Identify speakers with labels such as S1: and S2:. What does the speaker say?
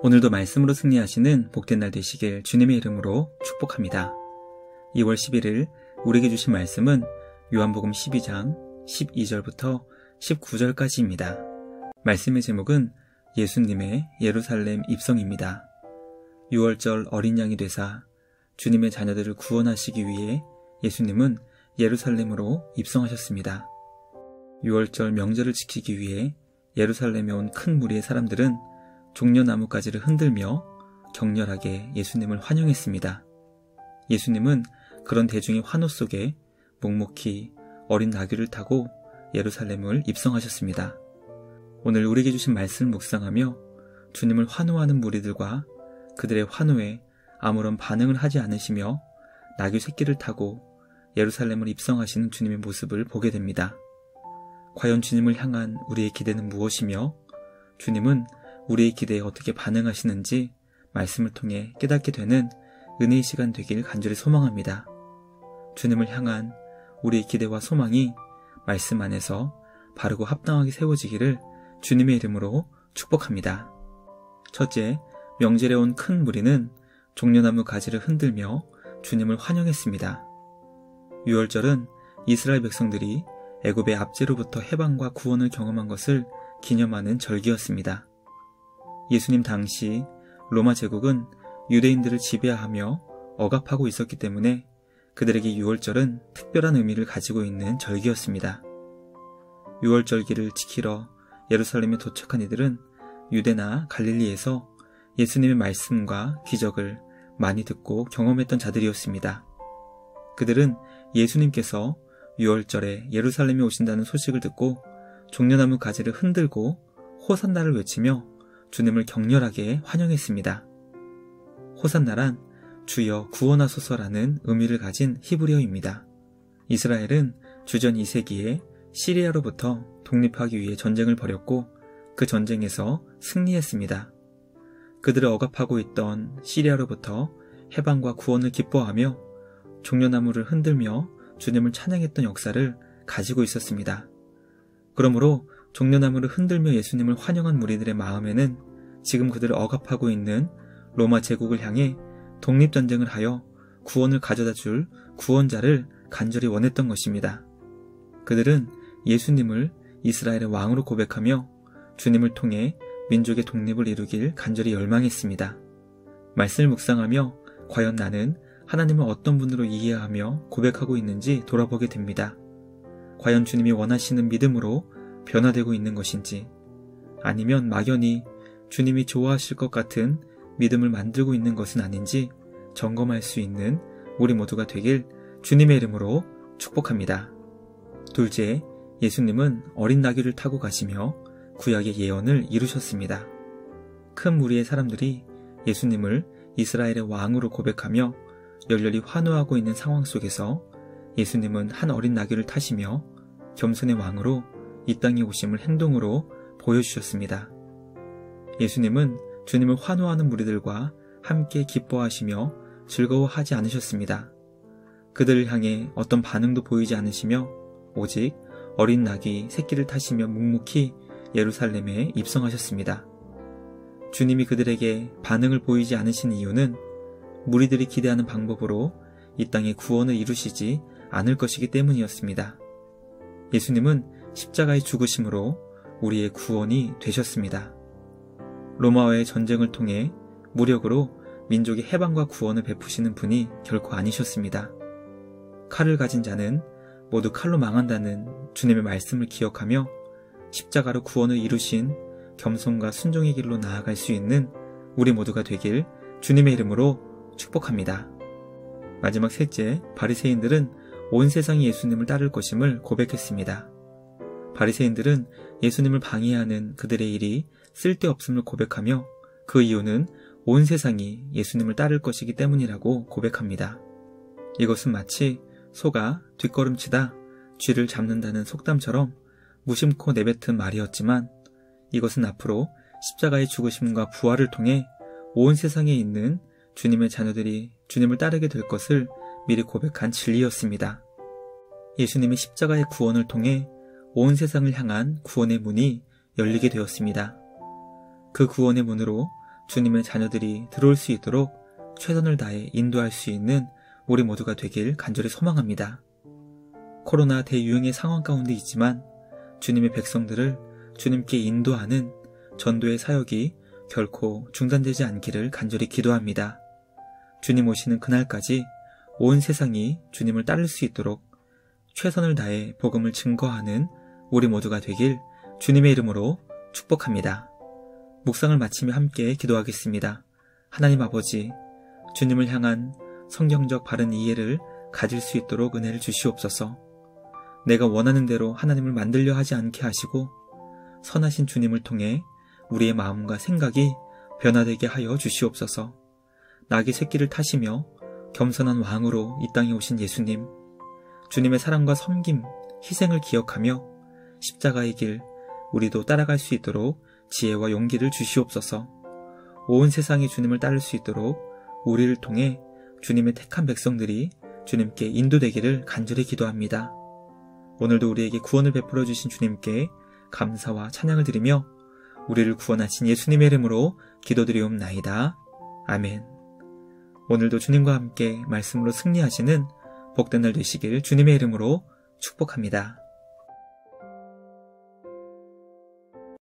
S1: 오늘도 말씀으로 승리하시는 복된 날 되시길 주님의 이름으로 축복합니다. 2월 11일 우리에게 주신 말씀은 요한복음 12장 12절부터 19절까지입니다. 말씀의 제목은 예수님의 예루살렘 입성입니다. 6월절 어린 양이 되사 주님의 자녀들을 구원하시기 위해 예수님은 예루살렘으로 입성하셨습니다. 6월절 명절을 지키기 위해 예루살렘에 온 큰 무리의 사람들은 종려나무 가지를 흔들며 격렬하게 예수님을 환영했습니다. 예수님은 그런 대중의 환호 속에 묵묵히 어린 나귀를 타고 예루살렘을 입성하셨습니다. 오늘 우리에게 주신 말씀을 묵상하며 주님을 환호하는 무리들과 그들의 환호에 아무런 반응을 하지 않으시며 나귀 새끼를 타고 예루살렘을 입성하시는 주님의 모습을 보게 됩니다. 과연 주님을 향한 우리의 기대는 무엇이며 주님은 우리의 기대에 어떻게 반응하시는지 말씀을 통해 깨닫게 되는 은혜의 시간 되길 간절히 소망합니다. 주님을 향한 우리의 기대와 소망이 말씀 안에서 바르고 합당하게 세워지기를 주님의 이름으로 축복합니다. 첫째, 명절에 온 큰 무리는 종려나무 가지를 흔들며 주님을 환영했습니다. 6월절은 이스라엘 백성들이 애굽의 압제로부터 해방과 구원을 경험한 것을 기념하는 절기였습니다. 예수님 당시 로마 제국은 유대인들을 지배하며 억압하고 있었기 때문에 그들에게 6월절은 특별한 의미를 가지고 있는 절기였습니다. 6월절기를 지키러 예루살렘에 도착한 이들은 유대나 갈릴리에서 예수님의 말씀과 기적을 많이 듣고 경험했던 자들이었습니다. 그들은 예수님께서 6월절에 예루살렘에 오신다는 소식을 듣고 종려나무 가지를 흔들고 호산나를 외치며 주님을 격렬하게 환영했습니다. 호산나란 주여 구원하소서라는 의미를 가진 히브리어입니다. 이스라엘은 주전 2세기에 시리아로부터 독립하기 위해 전쟁을 벌였고 그 전쟁에서 승리했습니다. 그들을 억압하고 있던 시리아로부터 해방과 구원을 기뻐하며 종려나무를 흔들며 주님을 찬양했던 역사를 가지고 있었습니다. 그러므로 종려나무를 흔들며 예수님을 환영한 무리들의 마음에는 지금 그들을 억압하고 있는 로마 제국을 향해 독립전쟁을 하여 구원을 가져다 줄 구원자를 간절히 원했던 것입니다. 그들은 예수님을 이스라엘의 왕으로 고백하며 주님을 통해 민족의 독립을 이루길 간절히 열망했습니다. 말씀을 묵상하며 과연 나는 하나님을 어떤 분으로 이해하며 고백하고 있는지 돌아보게 됩니다. 과연 주님이 원하시는 믿음으로 변화되고 있는 것인지, 아니면 막연히 주님이 좋아하실 것 같은 믿음을 만들고 있는 것은 아닌지 점검할 수 있는 우리 모두가 되길 주님의 이름으로 축복합니다. 둘째, 예수님은 어린 나귀를 타고 가시며 구약의 예언을 이루셨습니다. 큰 무리의 사람들이 예수님을 이스라엘의 왕으로 고백하며 열렬히 환호하고 있는 상황 속에서 예수님은 한 어린 나귀를 타시며 겸손의 왕으로 이 땅에 오심을 행동으로 보여주셨습니다. 예수님은 주님을 환호하는 무리들과 함께 기뻐하시며 즐거워하지 않으셨습니다. 그들을 향해 어떤 반응도 보이지 않으시며 오직 어린 나귀 새끼를 타시며 묵묵히 예루살렘에 입성하셨습니다. 주님이 그들에게 반응을 보이지 않으신 이유는 무리들이 기대하는 방법으로 이 땅에 구원을 이루시지 않을 것이기 때문이었습니다. 예수님은 십자가의 죽으심으로 우리의 구원이 되셨습니다. 로마와의 전쟁을 통해 무력으로 민족의 해방과 구원을 베푸시는 분이 결코 아니셨습니다. 칼을 가진 자는 모두 칼로 망한다는 주님의 말씀을 기억하며 십자가로 구원을 이루신 겸손과 순종의 길로 나아갈 수 있는 우리 모두가 되길 주님의 이름으로 축복합니다. 마지막 셋째, 바리새인들은 온 세상이 예수님을 따를 것임을 고백했습니다. 바리새인들은 예수님을 방해하는 그들의 일이 쓸데없음을 고백하며 그 이유는 온 세상이 예수님을 따를 것이기 때문이라고 고백합니다. 이것은 마치 소가 뒷걸음치다 쥐를 잡는다는 속담처럼 무심코 내뱉은 말이었지만 이것은 앞으로 십자가의 죽으심과 부활을 통해 온 세상에 있는 주님의 자녀들이 주님을 따르게 될 것을 미리 고백한 진리였습니다. 예수님의 십자가의 구원을 통해 온 세상을 향한 구원의 문이 열리게 되었습니다. 그 구원의 문으로 주님의 자녀들이 들어올 수 있도록 최선을 다해 인도할 수 있는 우리 모두가 되길 간절히 소망합니다. 코로나 대유행의 상황 가운데 있지만 주님의 백성들을 주님께 인도하는 전도의 사역이 결코 중단되지 않기를 간절히 기도합니다. 주님 오시는 그날까지 온 세상이 주님을 따를 수 있도록 최선을 다해 복음을 증거하는 우리 모두가 되길 주님의 이름으로 축복합니다. 묵상을 마치며 함께 기도하겠습니다. 하나님 아버지, 주님을 향한 성경적 바른 이해를 가질 수 있도록 은혜를 주시옵소서. 내가 원하는 대로 하나님을 만들려 하지 않게 하시고 선하신 주님을 통해 우리의 마음과 생각이 변화되게 하여 주시옵소서. 낙이 새끼를 타시며 겸손한 왕으로 이 땅에 오신 예수님, 주님의 사랑과 섬김, 희생을 기억하며 십자가의 길 우리도 따라갈 수 있도록 지혜와 용기를 주시옵소서. 온 세상이 주님을 따를 수 있도록 우리를 통해 주님의 택한 백성들이 주님께 인도되기를 간절히 기도합니다. 오늘도 우리에게 구원을 베풀어 주신 주님께 감사와 찬양을 드리며 우리를 구원하신 예수님의 이름으로 기도드리옵나이다. 아멘. 오늘도 주님과 함께 말씀으로 승리하시는 복된 날 되시길 주님의 이름으로 축복합니다.